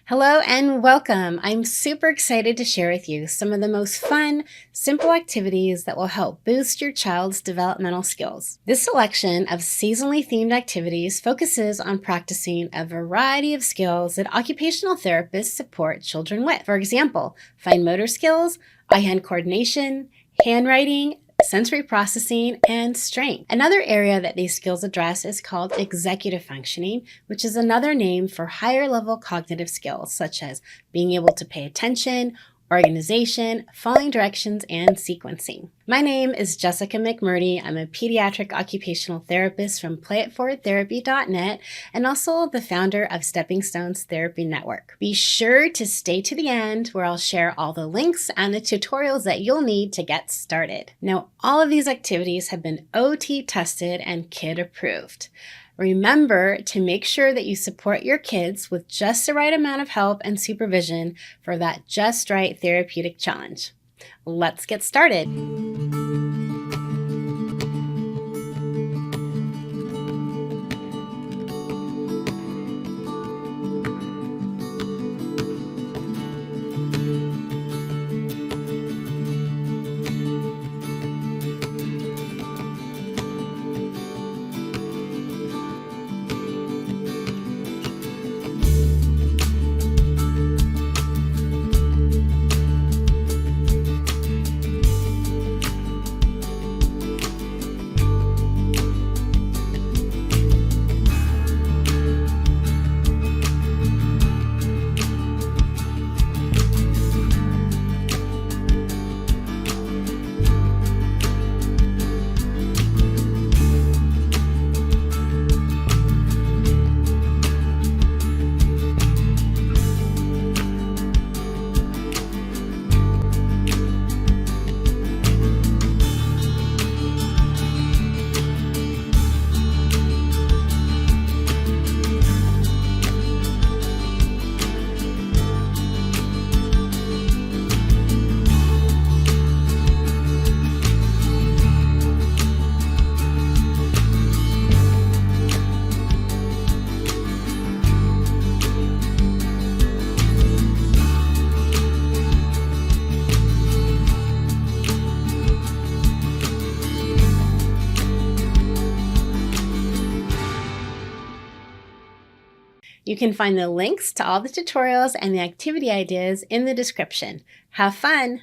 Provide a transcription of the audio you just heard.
Hello and welcome. I'm super excited to share with you some of the most fun, simple activities that will help boost your child's developmental skills. This selection of seasonally themed activities focuses on practicing a variety of skills that occupational therapists support children with. For example, fine motor skills, eye-hand coordination, handwriting, sensory processing, and strength. Another area that these skills address is called executive functioning, which is another name for higher level cognitive skills, such as being able to pay attention, organization, following directions, and sequencing. My name is Jessica McMurdy. I'm a pediatric occupational therapist from playitforwardtherapy.net and also the founder of Stepping Stones Therapy Network. Be sure to stay to the end where I'll share all the links and the tutorials that you'll need to get started. Now, all of these activities have been OT tested and kid approved. Remember to make sure that you support your kids with just the right amount of help and supervision for that just right therapeutic challenge. Let's get started. You can find the links to all the tutorials and the activity ideas in the description. Have fun!